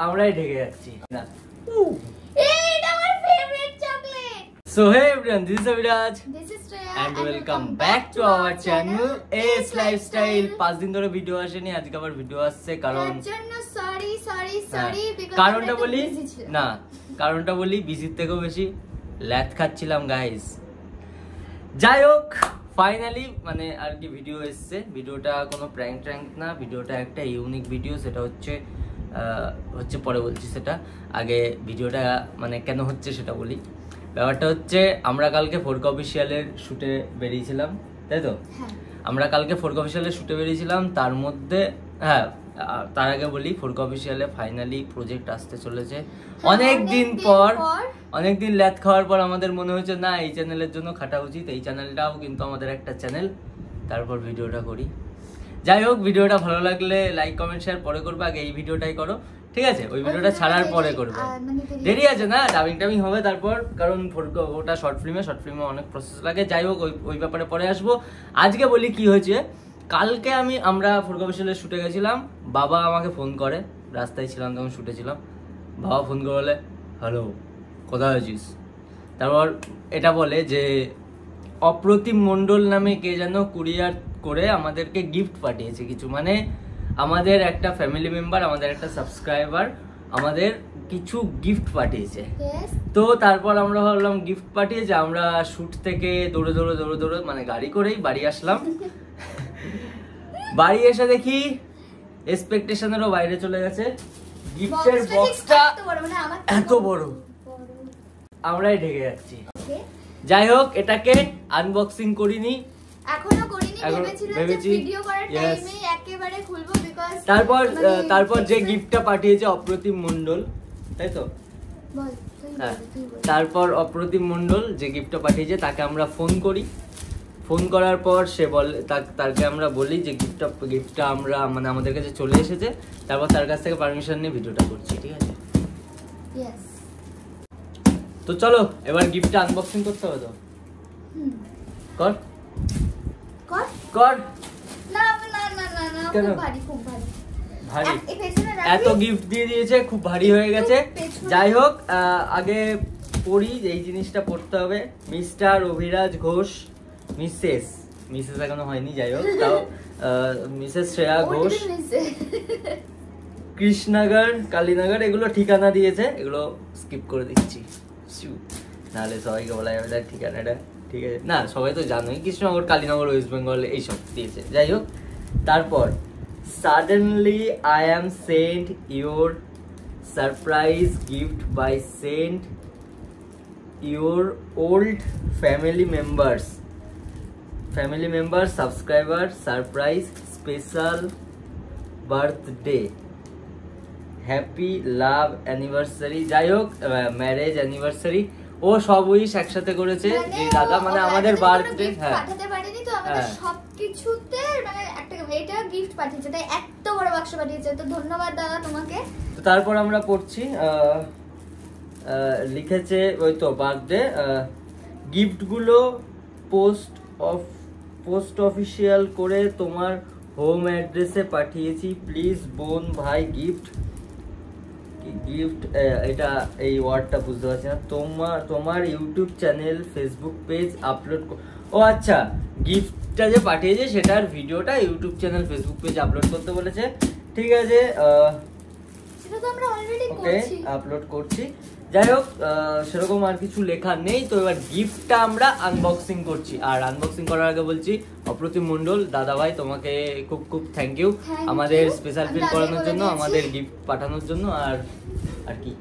আমরাই ঢেকে যাচ্ছি না। So hey everyone, this is Abhiraj. This is Shreya and welcome back to our channel Ace Lifestyle. 5 দিন ধরে ভিডিও আসেনি, আজকে আবার ভিডিও আসছে কারণ কারণটা বলি না, কারণটা বলি বিজির থেকেও বেশি ল্যাথ খাচ্ছিলাম গাইস। যাই হোক ফাইনালি মানে আর কি ভিডিও এসছে। ভিডিওটা কোনো প্র্যাঙ্ক ট্র্যাঙ্ক না, ভিডিওটা একটা ইউনিক ভিডিও। সেটা হচ্ছে পরে বলছি সেটা। আগে ভিডিওটা মানে কেন হচ্ছে সেটা বলি। ব্যাপারটা হচ্ছে আমরা কালকে ফোরক অফিসিয়ালের শুটে বেরিয়েছিলাম, তাই তো? আমরা কালকে ফোরক অফিসিয়ালের শুটে বেরিয়েছিলাম। তার মধ্যে তার আগে বলি ফোরক অফিসিয়ালে ফাইনালি প্রজেক্ট আসতে চলেছে। অনেকদিন পর, অনেকদিন ল্যাথ খাওয়ার পর আমাদের মনে হয়েছে না এই চ্যানেলের জন্য খাটা উচিত। এই চ্যানেলটাও কিন্তু আমাদের একটা চ্যানেল, তারপর ভিডিওটা করি। যাই হোক ভিডিওটা ভালো লাগলে লাইক কমেন্ট শেয়ার পরে করবে, আগে এই ভিডিওটাই করো, ঠিক আছে? ওই ভিডিওটা ছাড়ার পরে করবে, দেরি আছে না, ডাবিং টাবিং হবে তারপর, কারণ ওটা শর্ট ফিল্মে অনেক প্রসেস লাগে। যাই হোক ওই ব্যাপারে পরে আসবো। আজকে বলি কি হয়েছে। কালকে আমরা ফোরক অফিসিয়ালের শুটে গেছিলাম। বাবা আমাকে ফোন করে, রাস্তায় ছিলাম তখন শুটে ছিলাম। বাবা ফোন করে বলে হ্যালো কোথায় আছিস? তারপর এটা বলে যে অপ্রতিম মণ্ডল নামে কে যেন কুরিয়ার করে আমাদেরকে গিফট পাঠিয়েছে কিছু, মানে আমাদের একটা ফ্যামিলি মেম্বার, আমাদের একটা সাবস্ক্রাইবার আমাদের কিছু গিফট পাঠিয়েছে। তো তারপর আমরা ভাবলাম গিফট পাঠিয়েছে, আমরা শুট থেকে দৌড়ে মানে গাড়ি করেই বাড়ি আসলাম। বাড়ি এসে দেখি এক্সপেকটেশনেরও বাইরে চলে গেছে। গিফটের বক্সটা এত বড়, আমরাই ঢেকে যাচ্ছি। যাই হোক এটাকে আনবক্সিং করিনি এখনো, ভেবেছি ভিডিও করার টাইমে একেবারে খুলবো বিকজ তারপর যে গিফটটা পাঠিয়েছে অপ্রতিম মণ্ডল, তাই তো? তারপর অপ্রতিম মণ্ডল যে গিফটটা পাঠিয়েছে তাকে আমরা ফোন করি। ফোন করার পর সে বলে, তাকে আমরা বলি যে গিফটটা আমরা মানে আমাদের কাছে চলে এসেছে। তারপর তার কাছ থেকে পারমিশন নিয়ে ভিডিওটা করছি, ঠিক আছে? তো চলো এবার গিফটটা আনবক্সিং করতে হবে। তো কর কর না না না না না, খুব ভারী, খুব ভারী ভারী। এত গিফট দিয়ে দিয়েছে, খুব ভারী হয়ে গেছে। যাই হোক আগে পড়ি, এই জিনিসটা পড়তে হবে। মিস্টার অভিরাজ ঘোষ, মিসেস এখনো হয়নি, যাই হোক তাও মিসেস শ্রেয়া ঘোষ, কৃষ্ণনগর, কালীনগর, এগুলো ঠিকানা দিয়েছে, এগুলো স্কিপ করে দিচ্ছি নাহলে সবাইকে বলা যাবে তার ঠিকানাটা, ঠিক আছে? না সবাই তো জানোই, কৃষ্ণনগর, কালীনগর, ওয়েস্ট বেঙ্গল এইসব দিয়েছে। যাই হোক তারপর suddenly I am sent your surprise gift by sent your old family members subscriber surprise special birthday happy love anniversary. যাই হোক ম্যারেজ অ্যানিভার্সারি ও সব উইশ একসাথে করেছে যে দাদা, মানে আমাদের বার্থডে পাঠাতে পারিনি তো, আমাদের সবকিছুতে মানে একটা এটা গিফট পাঠিয়েছে, তাই এত বড় বাক্স পাঠিয়েছে। তো ধন্যবাদ দাদা তোমাকে। তো তারপর আমরা পড়ছি, লিখেছে ওই তো বার্থডে গিফটগুলো পোস্ট অফিসিয়াল করে তোমার হোম অ্যাড্রেসে পাঠিয়েছি, প্লিজ বোন ভাই গিফট এটা এই ওয়ার্ডটা বুঝতে পারছি না। তোমার YouTube channel, Facebook page upload. ও আচ্ছা, গিফটটা যে পাঠিয়েছে সেটার ভিডিওটা YouTube channel, Facebook page upload করতে বলেছে, ঠিক আছে? সেটা তো আমরা অলরেডি করছি, আপলোড করছি। যাই হোক সেরকম আর কিছু লেখা নেই। তো এবার গিফটটা আমরা আনবক্সিং করছি। আর আনবক্সিং করার আগে বলছি অপ্রতিম মণ্ডল দাদা ভাই তোমাকে খুব খুব থ্যাংক ইউ আমাদের স্পেশাল ফিল করানোর জন্য, আমাদের গিফট পাঠানোর জন্য, আর কি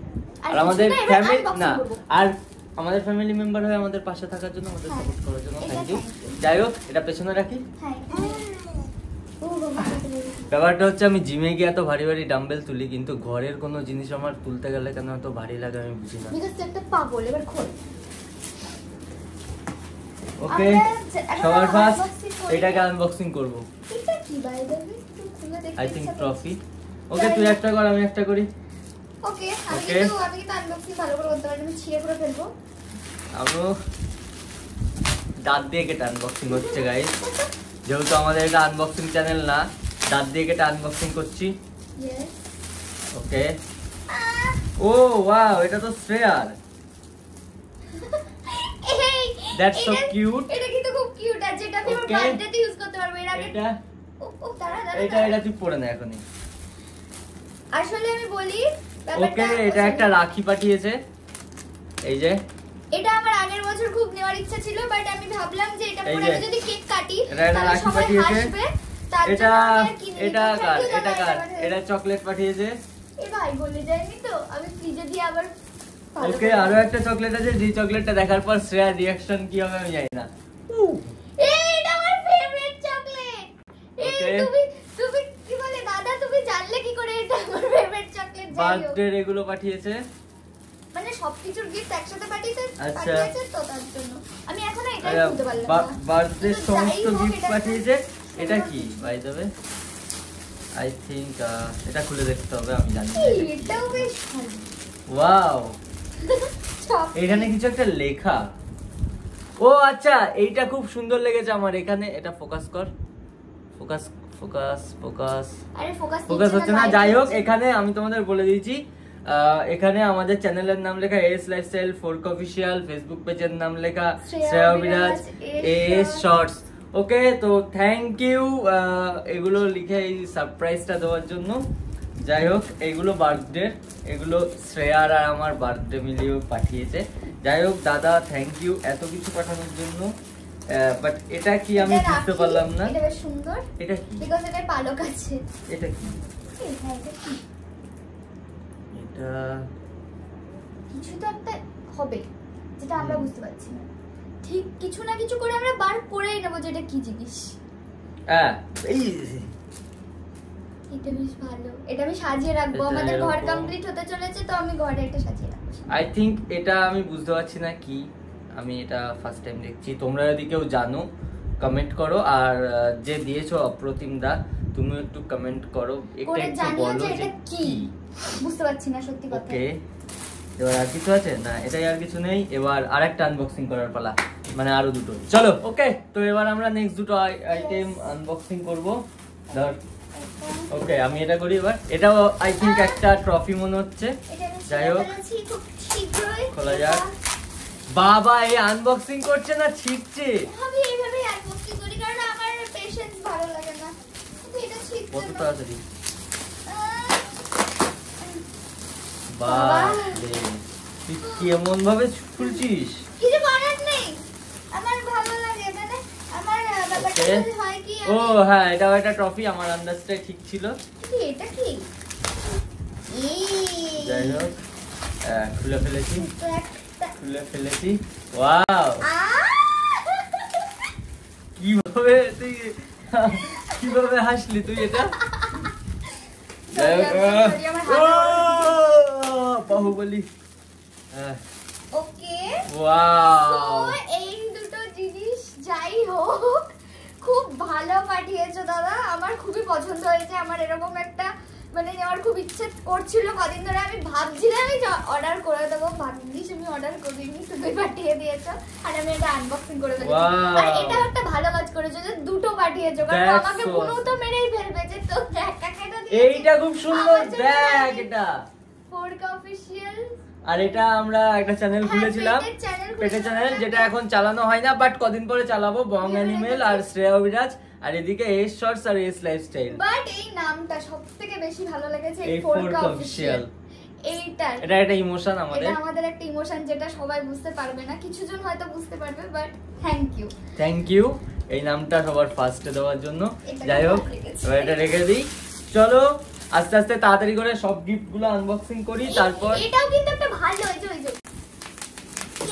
আর আমাদের ফ্যামিলি না আর আমাদের ফ্যামিলি মেম্বার হয়ে আমাদের পাশে থাকার জন্য, আমাদের সাপোর্ট করার জন্য থ্যাংক ইউ। যাই হোক এটা পেছনে রাখি। ব্যাপারটা হচ্ছে আমি জিমে গিয়ে এত ভারী ভারী ডাম্বেল তুলি, কিন্তু ঘরের কোনো জিনিস আমার তুলতে গেলে কেন এত ভারী লাগে আমি বুঝি না। ওকে সবার ফার্স্ট এটাকে আনবক্সিং করব। I think trophy. ওকে তুই একটা কর, আমি একটা করি। ওকে আমি তো আনবক্সিং ভালো করে করতে পারি, আমি ছিঁড়ে পুরো ফেলবো। আমো দাঁত দিয়ে কেটে আনবক্সিং হচ্ছে গাইস, যেহেতু আমাদের এটা আনবক্সিং চ্যানেল না, দাঁত দিয়ে কেটে আনবক্সিং করছি। ওকে, ও ওয়াও, এটা তো শ্রেয়ার। That's so cute. এটা কিন্তু খুব কিউট আছে, এটা আমি আমার বার্থডেতে ইউজ করতে পারবো। এর আগে এটা তুই পরে না এখনই। আসলে আমি বলি ওকে, এটা একটা রাখি পাঠিয়েছে, এই যে। এটা আমার আগের বছর খুব নেওয়ার ইচ্ছা ছিল, বাট আমি ভাবলাম যে এটা পরে আমি যদি কেক কাটি তাহলে সবাই হাসবে, তার জন্য আমি আর কিনে এটা এটা চকলেট পাঠিয়েছে। এ ভাই বলে যায়নি তো, আমি ফ্রিজে দিয়ে আবার। ওকে, আরো একটা চকলেট আছে, যে চকলেটটা দেখার পর শ্রেয়ার রিঅ্যাকশন কি হবে আমি জানি না। এটা আমার ফেভারিট চকলেট। তুমি কি বলে দাদা, তুমি জানলে কি করে এটা আমার ফেভারিট চকলেট? বার্থডে এগুলো পাঠিয়েছে, মানে সবকিছুর গিফট একসাথে পাঠিয়েছে তো তার জন্য আমি এখনো এটাই বুঝতে পারলাম না। বার্থডে সমস্ত গিফট পাঠিয়েছে। এটা কি by the way? I think এটা খুলে দেখতে হবে, আমি জানি না। এটাও বেশ ভালো। ওয়াও, এখানে কিছু একটা লেখা। ও আচ্ছা, এইটা খুব সুন্দর লেগেছে আমার। এখানে এটা ফোকাস কর, ফোকাস ফোকাস ফোকাস, আরে ফোকাস হচ্ছে না। যাই হোক, এখানে আমি তোমাদের বলে দিয়েছি, এখানে আমাদের চ্যানেলের নাম লেখা এস লাইফস্টাইল ফোরক অফিসিয়াল, ফেসবুক পেজের নাম লেখা শ্রেয়া অভিরাজ এস শর্টস। ওকে, তো থ্যাংক ইউ এগুলো লিখে এই সারপ্রাইজটা দেওয়ার জন্য। যাই হোক, এগুলো বার্থডে, এগুলো শ্রেয়ার আর আমার বার্থডে মিলিয়ে পাঠিয়েছে। যাই হোক দাদা, থ্যাংক ইউ এত কিছু পাঠানোর জন্য। বাট এটা কি আমি বুঝতে পারলাম না। এটা বেশ সুন্দর। এটা কি? বিকজ এটা পালক আছে। এটা কি? এটা কিছু তো একটা হবে যেটা আমরা বুঝতে পারছি না। ঠিক কিছু না কিছু করে আমরা বার করেই নেব যে এটা কি জিনিস। এটা বেশ ভালো, এটা আমি সাজিয়ে রাখবো। আমাদের ঘর কমপ্লিট হতে চলেছে, তো আমি ঘরে এটা সাজিয়ে রাখবো। আই থিংক এটা আমি বুঝতে পারছি না কি, আমি এটা ফার্স্ট টাইম দেখছি। তোমরা যদি কেউ জানো কমেন্ট করো, আর যে দিয়েছো অপ্রতিম দা, তুমি একটু কমেন্ট করো, একটু বলো যে কি। বুঝতে পারছি না সত্যি কথা। ওকে, এবার আর কিছু আছে না? এটাই, আর কিছু নেই। এবার আরেকটা আনবক্সিং করার পালা, মানে আরো দুটো। চলো, ওকে, তো এবার আমরা নেক্সট দুটো আইটেম আনবক্সিং করব। ধর, ওকে, আমি এটা করি এবার। এটাও আই থিংক একটা ট্রফি মনে হচ্ছে। যাই হোক, খোলা যাক। বাবা, এই আনবক্সিং করছে না ছিটছে। আমি এইভাবে আনবক্সিং করি কারণ আমার পেশেন্স ভালো লাগে না। এটা ছিটছে কত তাড়াতাড়ি। বাবা, তুই কেমন ভাবে খুলছিস? কিছু করার নেই, আমার ভালো লাগে। মানে আমার ব্যাপারটা হয় কি, ও হ্যাঁ, এটাও একটা ট্রফি। আমার আন্দাজটা ঠিক ছিল। এটা কি? যাই হোক, খুলে ফেলেছি। ওয়াও, কিভাবে হাসলি তুই? এটা বাহুবলী। ওকে, ওয়াও, এই দুটো জিনিস যাই হোক খুব ভালো পাঠিয়েছো দাদা, আমার খুবই পছন্দ হয়েছে। আমার এরকম একটা মানে নেওয়ার খুব ইচ্ছে করছিল কদিন ধরে। আমি ভাবছিলাম অর্ডার করে দেবো, ভাগ্যিস আমি অর্ডার করিনি, তুমি পাঠিয়ে দিয়েছো আর আমি এটা আনবক্সিং করে দেবো। আর এটা একটা ভালো কাজ করেছো যে দুটো পাঠিয়েছো, কারণ আমাকে পুরো তো মেরেই ফেলবে যে তো একটা কেটে দিয়েছি। এইটা খুব সুন্দর, দেখ এটা ফোরক অফিসিয়াল। আর এটা আমরা একটা চ্যানেল খুলেছিলাম, পেটে চ্যানেল, যেটা এখন চালানো হয় না, বাট কদিন পরে চালাবো। বং অ্যানিমেল আর শ্রেয়া অভিরাজ, আর এদিকে এস শর্টস আর এস লাইফস্টাইল। বাট এই নামটা সবথেকে বেশি ভালো লেগেছে, এই ফোরক অফিসিয়াল। এটা একটা ইমোশন আমাদের, এটা আমাদের একটা ইমোশন, যেটা সবাই বুঝতে পারবে না, কিছু জন হয়তো বুঝতে পারবে। বাট থ্যাংক ইউ এই নামটা সবার ফার্স্টে দেওয়ার জন্য। যাই হোক, এবার এটা রেখে দিই। চলো আস্তে আস্তে তাড়াতাড়ি করে সব গিফট গুলো আনবক্সিং করি। তারপর এটাও কিন্তু একটা ভালো, এই যে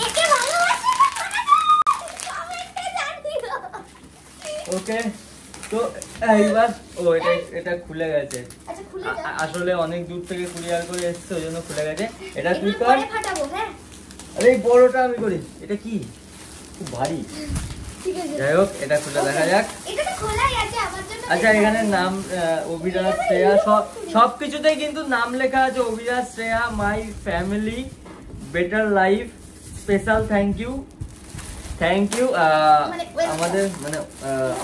একে ভালোবাসি কমেন্টে জানিও। ওকে, তো এইবার এটা খুলে গেছে। আচ্ছা, খুলে যা। আসলে অনেক দূর থেকে কুরিয়ার করে এসেছে, ওই জন্য খুলে গেছে। এটা তুই কর। ফাটাবো, হ্যাঁ। আরে এই বড়টা আমি করি। এটা কি খুব ভারী। ঠিক আছে, যাই হোক, এটা খুলে দেখা যাক। এটা তো খোলাই আছে আমার জন্য। আচ্ছা, এখানে নাম অভিরাজ শ্রেয়া, সবকিছুতেই কিন্তু নাম লেখা আছে। Abhiraj Shreya, my family, better life, special thank you. Thank you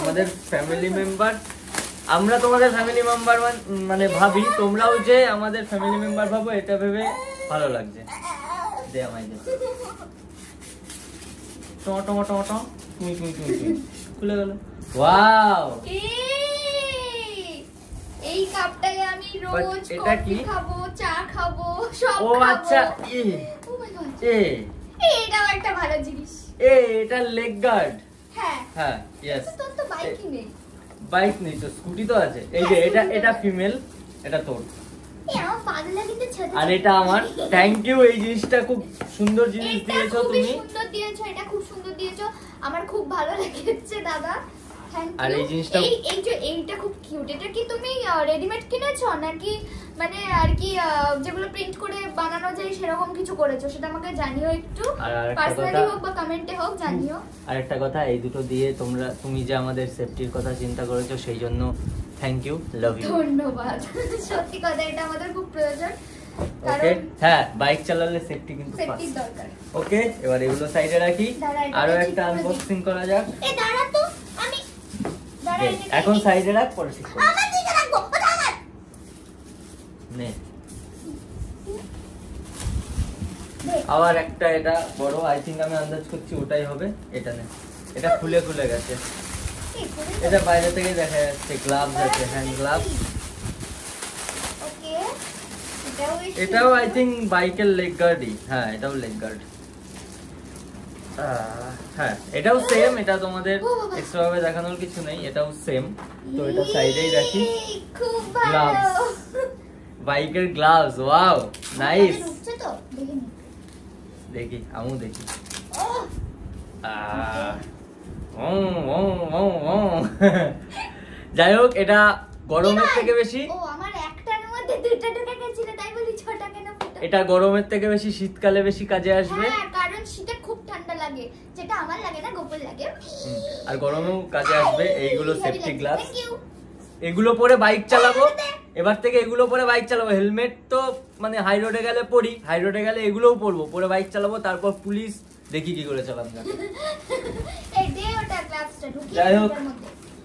আমাদের ফ্যামিলি মেম্বার, আমরা তোমাদের ফ্যামিলি মেম্বার মানে ভাবি, তোমরাও যে আমাদের ফ্যামিলি মেম্বার ভাবো, এটা ভেবে ভালো লাগছে। দে আমায় দে। খুলে গেল। ওয়াও, এই কাপটায় আমি রোজ কফি খাবো, চা খাবো, সব খাবো। ও আচ্ছা, ও মাই গড, এটাও একটা ভালো জিনিস। এটা লেগ গার্ড। হ্যাঁ হ্যাঁ, ইয়েস। তো বাইকই নেই। বাইক নেই তো, স্কুটি তো আছে। এই যে এটা ফিমেল, এটা তোর। আর এটা আমার। থ্যাংক ইউ, এই জিনিসটা খুব সুন্দর জিনিস দিয়েছো তুমি। সুন্দর দিয়েছো, এটা খুব সুন্দর দিয়েছো, আমার খুব ভালো লেগেছে দাদা। Thank you. আর এই জিনিসটা এইটা খুব কিউট। এটা কি তুমি রেডিমেড কিনেছো নাকি মানে আর কি যেগুলো প্রিন্ট করে বানানো যায় সেরকম কিছু করেছো? সেটা আমাকে জানিও একটু, পার্সোনালি হোক বা কমেন্টে হোক, জানিও। আর একটা কথা, এই দুটো দিয়ে তুমি যে আমাদের সেফটির কথা চিন্তা করেছো, সেই জন্য থ্যাংক ইউ, লাভ ইউ। ধন্যবাদ, সত্যি কথা এটা আমাদের খুব প্রয়োজন। ওকে, হ্যাঁ, বাইক চালালে সেফটি কিন্তু সেফটি দরকার। ওকে, এবার এগুলো সাইডে রাখি, আরো একটা আনবক্সিং করা যাক। দাঁড়া তো, আমি এখন সাইডে রাখ, পরে ঠিক করব। আমার দিকে রাখবো, ওটা আমার। নে, আবার একটা, এটা বড়, আই থিংক আমি আন্দাজ করছি ওটাই হবে। এটা নে, এটা খুলে গেছে। এটা বাইরে থেকে দেখা যাচ্ছে, গ্লাভস আছে, হ্যান্ড গ্লাভস। ওকে, এটাও আই থিংক বাইকের লেগ গার্ডই। হ্যাঁ, এটাও লেগ গার্ড। হ্যাঁ, এটাও সেম। এটা তোমাদের এক্সট্রা ভাবে দেখানোর কিছু নেই, এটাও সেম। তো এটা সাইডেই রাখি। খুব ভালো, বাইকের গ্লাভস। Wow, nice. ঢুকছে তো, দেখি, আমিও দেখি। যাই হোক, এটা গরমের থেকে বেশি, আমার একটার মধ্যে দুটো ঢুকে গেছিল, তাই বলি ছোটা কেন? এটা গরমের থেকে বেশি শীতকালে বেশি কাজে আসবে। হ্যাঁ, কারণ শীতে খুব ঠান্ডা লাগে, যেটা আমার লাগে না, গোপন লাগে। আর গরমেও কাজে আসবে। এইগুলো সেফটি গ্লাভস, এগুলো পরে বাইক চালাবো। এবার থেকে এগুলো পরে বাইক চালাবো। হেলমেট তো মানে হাই রোডে গেলে পরি, হাই রোডে গেলে এগুলোও পরবো, পরে বাইক চালাবো। তারপর পুলিশ দেখি কি করে চালান যাবে। যাই হোক,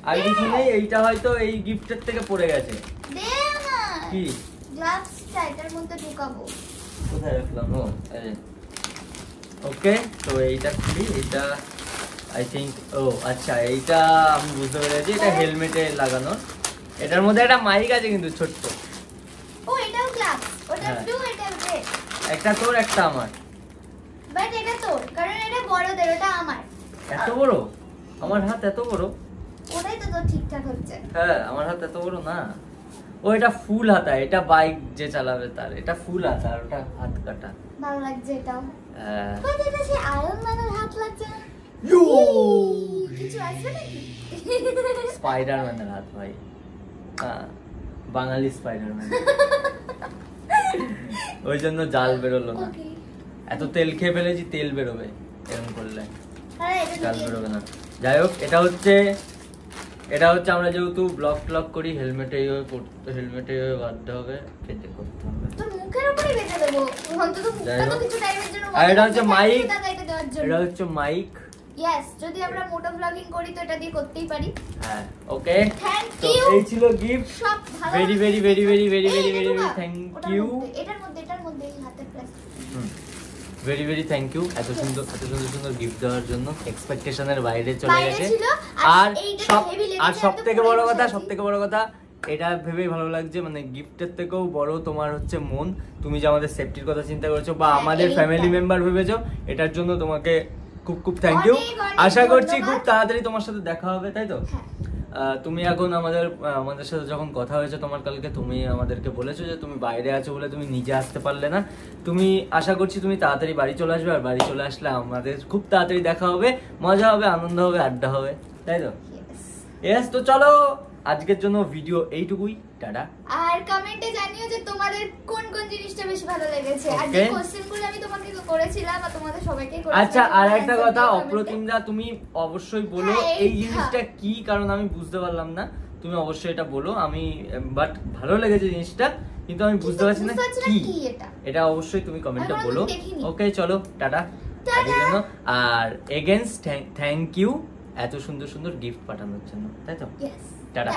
আর কিছু নেই। এইটা হয়তো এই গিফটের থেকে পড়ে গেছে। কি গ্লাভসটা এটার মধ্যে ঢুকাবো? কোথায় রাখলাম? ও, ওকে, তো এইটা খুলি। এটা আই থিংক, ও আচ্ছা, এইটা আমি বুঝতে পেরেছি, এটা হেলমেটে লাগানো। এটার মধ্যে একটা মাইক আছে কিন্তু ছোট্ট। ও, এটাও গ্লাভস, ওটা ব্লু, এটা রেড। একটা তোর, একটা আমার। বাট এটা তোর, কারণ এটা বড়দের, ওটা আমার। এত বড়? আমার হাত এত বড়? ওটাই তো তোর ঠিকঠাক হচ্ছে। হ্যাঁ, আমার হাত এত বড় না। ও, এটা ফুল হাতা, এটা বাইক যে চালাবে তার। এটা ফুল হাতা, আর ওটা হাত কাটা। ভালো লাগছে এটাও। হ্যাঁ, কই এটা সে আয়রন ম্যানের হাত লাগছে না? ইউ, কিছু আছে নাকি? স্পাইডারম্যানের হাত ভাই। হ্যাঁ, বাঙালি স্পাইডারম্যান। ওই জন্য জাল বেরোলো না। এত তেল খেয়ে ফেলেছি, তেল বেরোবে এরকম করলে, জাল বেরোবে না। যাই হোক, এটা হচ্ছে আমরা যেহেতু ব্লগ করি, হেলমেটে বাঁধতে হবে, কেটে করতে হবে। তোর মুখের উপরে বেঁধে দেবো অন্তত, মুখটা তো কিছু টাইমের জন্য। আর এটা হচ্ছে মাইক। এটা হচ্ছে মাইক। ইয়েস, যদি আমরা মোটো ব্লগিং করি তো এটা দিয়ে করতেই পারি। হ্যাঁ, ওকে, থ্যাংক তো ইউ। এই ছিল গিফট। সব ভালো, ভেরি থ্যাংক ইউ। এটার মধ্যে এই হাতে প্রেস। ভেরি থ্যাংক ইউ, এত সুন্দর গিফট দেওয়ার জন্য। এক্সপেকটেশনের বাইরে চলে গেছে। আর সবথেকে বড় কথা, এটা ভেবেই ভালো লাগছে, মানে গিফটের থেকেও বড় তোমার হচ্ছে মন। তুমি যে আমাদের সেফটির কথা চিন্তা করেছো বা আমাদের ফ্যামিলি মেম্বার ভেবেছো, এটার জন্য তোমাকে খুব থ্যাংক ইউ। আশা করছি খুব তাড়াতাড়ি তোমার সাথে দেখা হবে, তাই তো? তুমি এখন আমাদের সাথে যখন কথা হয়েছে তোমার কালকে, তুমি আমাদেরকে বলেছো যে তুমি বাইরে আছো বলে তুমি নিজে আসতে পারলে না। তুমি, আশা করছি তুমি তাড়াতাড়ি বাড়ি চলে আসবে। আর বাড়ি চলে আসলে আমাদের খুব তাড়াতাড়ি দেখা হবে, মজা হবে, আনন্দ হবে, আড্ডা হবে, তাই তো? ইয়েস, তো চলো আজকের জন্য ভিডিও এইটুকুই। টাটা। আর কমেন্টে জানিও যে তোমাদের কোন জিনিসটা বেশি ভালো লেগেছে। আর যে কোশ্চেনগুলো আমি তোমাকে করেছিলাম আর তোমাদের সবাইকে করেছিলাম। আচ্ছা, আর একটা কথা, অপ্রতিমদা, তুমি অবশ্যই বলো এই জিনিসটা কি, কারণ আমি বুঝতে পারলাম না। তুমি অবশ্যই এটা বলো। আমি বাট ভালো লেগেছে জিনিসটা, কিন্তু আমি বুঝতে পারছি না কি এটা। অবশ্যই তুমি কমেন্টে বলো। ওকে, চলো টাটা। আর এগেইনস্ট থ্যাংক ইউ এত সুন্দর সুন্দর গিফট পাঠানোর জন্য, তাই তো? টাটা।